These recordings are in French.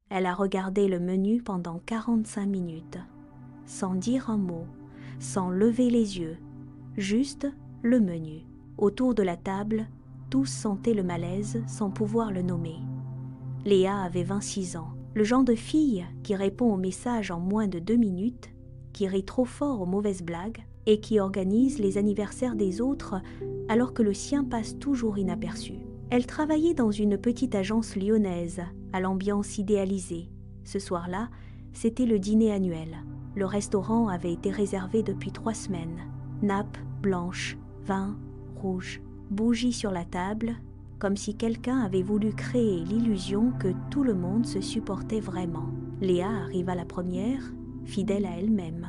Elle a regardé le menu pendant 45 minutes, sans dire un mot, sans lever les yeux, juste le menu. Autour de la table, tous sentaient le malaise sans pouvoir le nommer. Léa avait 26 ans, le genre de fille qui répond aux messages en moins de 2 minutes, qui rit trop fort aux mauvaises blagues et qui organise les anniversaires des autres alors que le sien passe toujours inaperçu. Elle travaillait dans une petite agence lyonnaise, à l'ambiance idéalisée. Ce soir-là, c'était le dîner annuel. Le restaurant avait été réservé depuis 3 semaines. Nappe blanche, vin rouge, bougies sur la table, comme si quelqu'un avait voulu créer l'illusion que tout le monde se supportait vraiment. Léa arriva la première, fidèle à elle-même.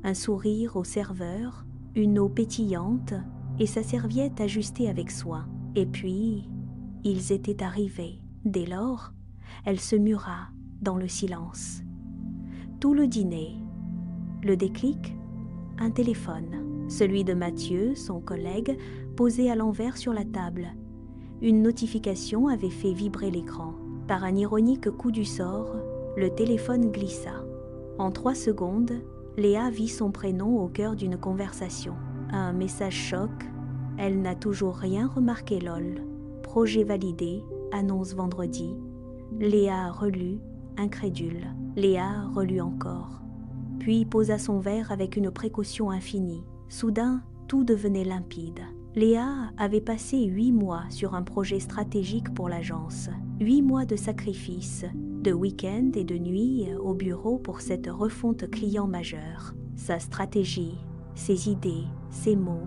Un sourire au serveur, une eau pétillante et sa serviette ajustée avec soin. Et puis, ils étaient arrivés. Dès lors, elle se mura dans le silence. Tout le dîner. Le déclic, un téléphone. Celui de Mathieu, son collègue, posé à l'envers sur la table. Une notification avait fait vibrer l'écran. Par un ironique coup du sort, le téléphone glissa. En 3 secondes, Léa vit son prénom au cœur d'une conversation. Un message choc. Elle n'a toujours rien remarqué lol. Projet validé, annonce vendredi. Léa relut, incrédule. Léa relut encore. Puis posa son verre avec une précaution infinie. Soudain, tout devenait limpide. Léa avait passé 8 mois sur un projet stratégique pour l'agence. 8 mois de sacrifices, de week-ends et de nuits au bureau pour cette refonte client majeure. Sa stratégie, ses idées, ses mots,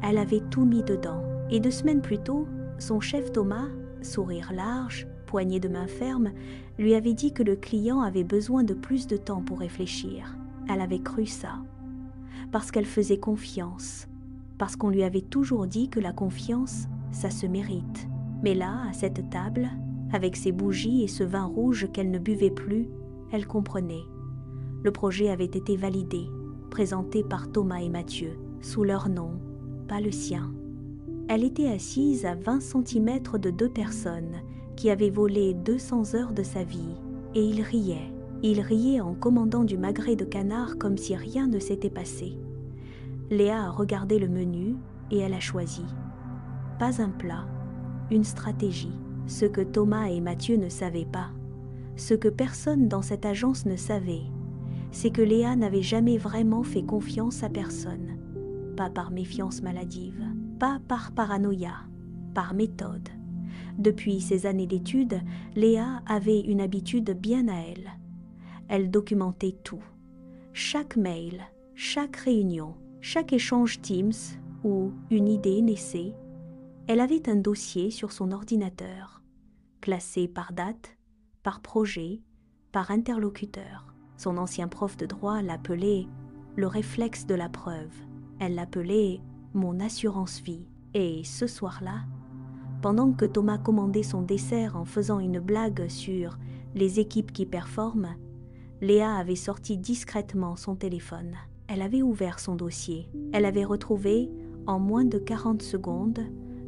elle avait tout mis dedans. Et 2 semaines plus tôt, son chef Thomas, sourire large, poignée de main ferme, lui avait dit que le client avait besoin de plus de temps pour réfléchir. Elle avait cru ça. Parce qu'elle faisait confiance. Parce qu'on lui avait toujours dit que la confiance, ça se mérite. Mais là, à cette table, avec ses bougies et ce vin rouge qu'elle ne buvait plus, elle comprenait. Le projet avait été validé, présenté par Thomas et Mathieu, sous leur nom, pas le sien. Elle était assise à 20 cm de 2 personnes qui avaient volé 200 heures de sa vie, et il riait. Il riait en commandant du magret de canard comme si rien ne s'était passé. Léa a regardé le menu et elle a choisi. Pas un plat, une stratégie. Ce que Thomas et Mathieu ne savaient pas, ce que personne dans cette agence ne savait, c'est que Léa n'avait jamais vraiment fait confiance à personne. Pas par méfiance maladive, pas par paranoïa, par méthode. Depuis ses années d'études, Léa avait une habitude bien à elle. Elle documentait tout. Chaque mail, chaque réunion, chaque échange Teams où une idée naissait, elle avait un dossier sur son ordinateur, classé par date, par projet, par interlocuteur. Son ancien prof de droit l'appelait « le réflexe de la preuve ». Elle l'appelait « mon assurance vie ». Et ce soir-là, pendant que Thomas commandait son dessert en faisant une blague sur les équipes qui performent, Léa avait sorti discrètement son téléphone. Elle avait ouvert son dossier. Elle avait retrouvé, en moins de 40 secondes,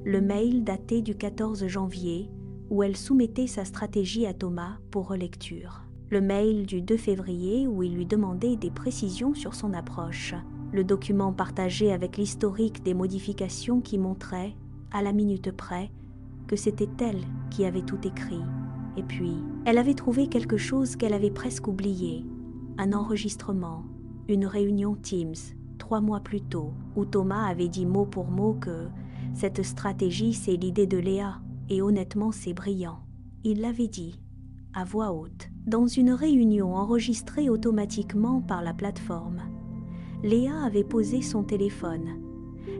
le mail daté du 14 janvier où elle soumettait sa stratégie à Thomas pour relecture. Le mail du 2 février où il lui demandait des précisions sur son approche. Le document partagé avec l'historique des modifications qui montrait, à la minute près, que c'était elle qui avait tout écrit. Et puis, elle avait trouvé quelque chose qu'elle avait presque oublié, un enregistrement, une réunion Teams, 3 mois plus tôt, où Thomas avait dit mot pour mot que cette stratégie, c'est l'idée de Léa, et honnêtement, c'est brillant. Il l'avait dit, à voix haute, dans une réunion enregistrée automatiquement par la plateforme. Léa avait posé son téléphone.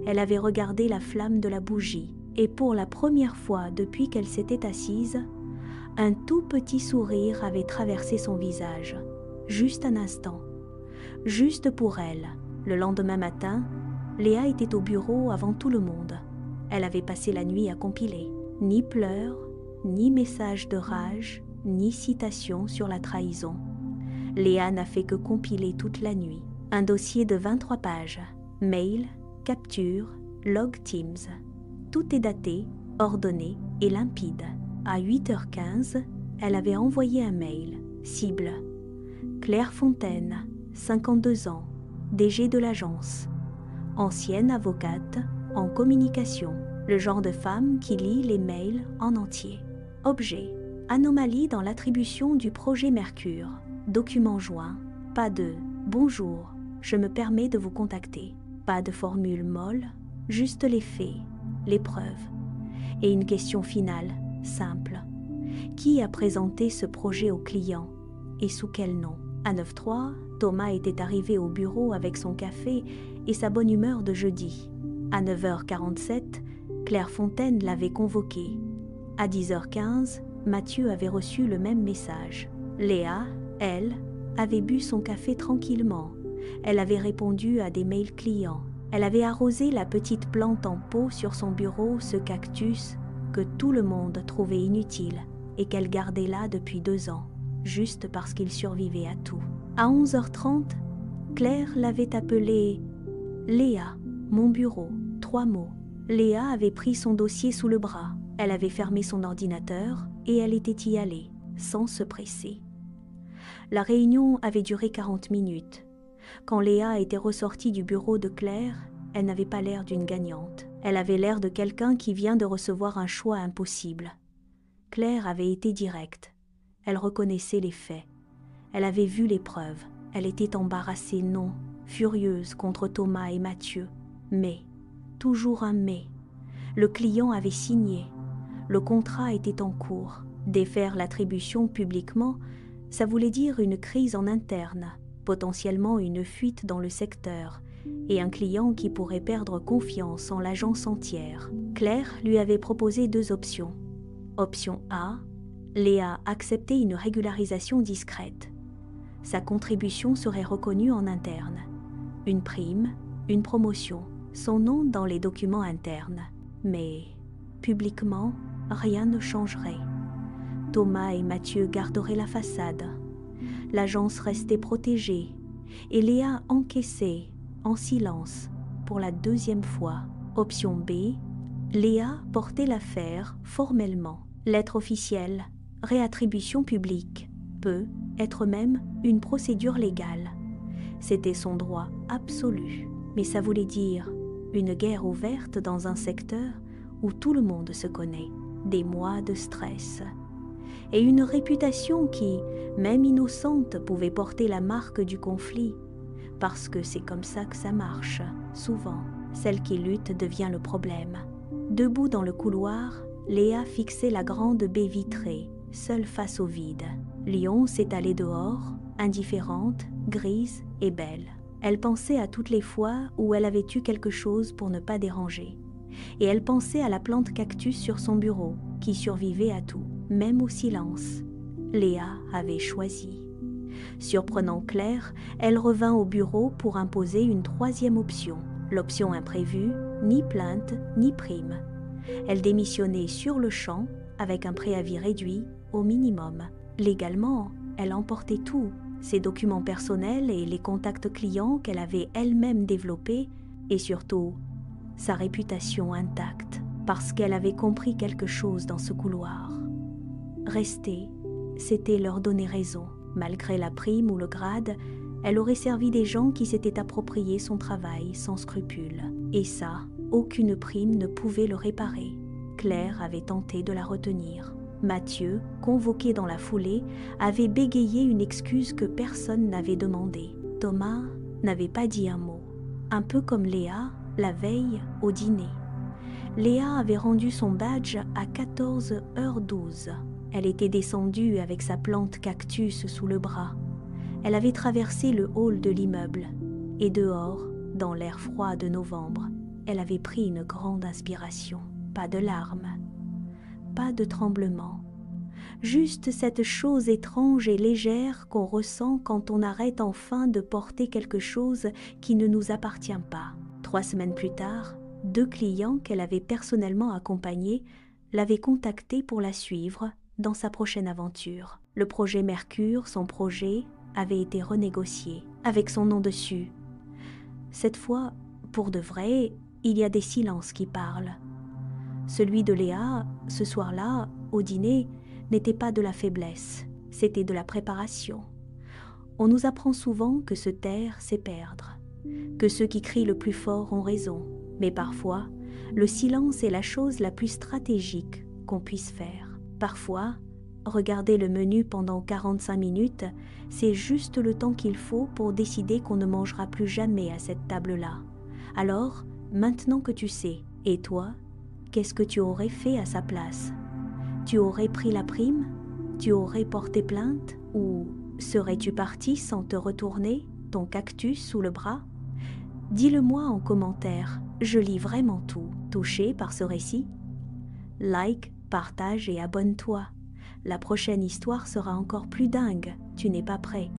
Elle avait regardé la flamme de la bougie, et pour la première fois depuis qu'elle s'était assise, un tout petit sourire avait traversé son visage, juste un instant, juste pour elle. Le lendemain matin, Léa était au bureau avant tout le monde. Elle avait passé la nuit à compiler. Ni pleurs, ni messages de rage, ni citation sur la trahison. Léa n'a fait que compiler toute la nuit. Un dossier de 23 pages, mail, capture, log Teams. Tout est daté, ordonné et limpide. À 8h15, elle avait envoyé un mail. Cible: Claire Fontaine, 52 ans, DG de l'agence. Ancienne avocate en communication. Le genre de femme qui lit les mails en entier. Objet: anomalie dans l'attribution du projet Mercure. Document joint. Pas de « Bonjour, je me permets de vous contacter ». Pas de formule molle, juste les faits, les preuves. Et une question finale, simple. Qui a présenté ce projet au client et sous quel nom? À 9h03, Thomas était arrivé au bureau avec son café et sa bonne humeur de jeudi. À 9h47, Claire Fontaine l'avait convoqué. À 10h15, Mathieu avait reçu le même message. Léa, elle, avait bu son café tranquillement. Elle avait répondu à des mails clients. Elle avait arrosé la petite plante en pot sur son bureau, ce cactus que tout le monde trouvait inutile et qu'elle gardait là depuis 2 ans, juste parce qu'il survivait à tout. À 11h30, Claire l'avait appelé « Léa, mon bureau », 3 mots. Léa avait pris son dossier sous le bras. Elle avait fermé son ordinateur et elle était y allée, sans se presser. La réunion avait duré 40 minutes. Quand Léa était ressortie du bureau de Claire, elle n'avait pas l'air d'une gagnante. Elle avait l'air de quelqu'un qui vient de recevoir un choix impossible. Claire avait été directe. Elle reconnaissait les faits. Elle avait vu les preuves. Elle était embarrassée, non, furieuse contre Thomas et Mathieu. Mais, toujours un mais. Le client avait signé. Le contrat était en cours. Défaire l'attribution publiquement, ça voulait dire une crise en interne, potentiellement une fuite dans le secteur, et un client qui pourrait perdre confiance en l'agence entière. Claire lui avait proposé 2 options. Option A, Léa acceptait une régularisation discrète. Sa contribution serait reconnue en interne. Une prime, une promotion, son nom dans les documents internes. Mais, publiquement, rien ne changerait. Thomas et Mathieu garderaient la façade. L'agence restait protégée et Léa encaissait, en silence, pour la 2e fois. Option B, Léa portait l'affaire formellement. Lettre officielle, réattribution publique, peut être même une procédure légale. C'était son droit absolu. Mais ça voulait dire une guerre ouverte dans un secteur où tout le monde se connaît. Des mois de stress. Et une réputation qui, même innocente, pouvait porter la marque du conflit. Parce que c'est comme ça que ça marche, souvent. Celle qui lutte devient le problème. Debout dans le couloir, Léa fixait la grande baie vitrée, seule face au vide. Lyon s'étalait dehors, indifférente, grise et belle. Elle pensait à toutes les fois où elle avait eu quelque chose pour ne pas déranger. Et elle pensait à la plante cactus sur son bureau, qui survivait à tout, même au silence. Léa avait choisi. Surprenant Claire, elle revint au bureau pour imposer une 3e option. L'option imprévue, ni plainte, ni prime. Elle démissionnait sur le champ, avec un préavis réduit, au minimum. Légalement, elle emportait tout, ses documents personnels et les contacts clients qu'elle avait elle-même développés, et surtout, sa réputation intacte, parce qu'elle avait compris quelque chose dans ce couloir. Rester, c'était leur donner raison. Malgré la prime ou le grade, elle aurait servi des gens qui s'étaient approprié son travail sans scrupule. Et ça, aucune prime ne pouvait le réparer. Claire avait tenté de la retenir. Mathieu, convoqué dans la foulée, avait bégayé une excuse que personne n'avait demandée. Thomas n'avait pas dit un mot. Un peu comme Léa, la veille, au dîner. Léa avait rendu son badge à 14h12. Elle était descendue avec sa plante cactus sous le bras. Elle avait traversé le hall de l'immeuble. Et dehors, dans l'air froid de novembre, elle avait pris une grande inspiration. Pas de larmes, pas de tremblement. Juste cette chose étrange et légère qu'on ressent quand on arrête enfin de porter quelque chose qui ne nous appartient pas. 3 semaines plus tard, 2 clients qu'elle avait personnellement accompagnés l'avaient contactée pour la suivre dans sa prochaine aventure. Le projet Mercure, son projet, avait été renégocié, avec son nom dessus. Cette fois, pour de vrai, il y a des silences qui parlent. Celui de Léa, ce soir-là, au dîner, n'était pas de la faiblesse. c'était de la préparation. On nous apprend souvent que se taire, c'est perdre, que ceux qui crient le plus fort ont raison, mais parfois, le silence est la chose la plus stratégique qu'on puisse faire. Parfois, regarder le menu pendant 45 minutes, c'est juste le temps qu'il faut pour décider qu'on ne mangera plus jamais à cette table-là. Alors, maintenant que tu sais, et toi, qu'est-ce que tu aurais fait à sa place? Tu aurais pris la prime? Tu aurais porté plainte? Ou serais-tu parti sans te retourner, ton cactus sous le bras? Dis-le-moi en commentaire, je lis vraiment tout. Touché par ce récit? Like, partage et abonne-toi. La prochaine histoire sera encore plus dingue, tu n'es pas prêt.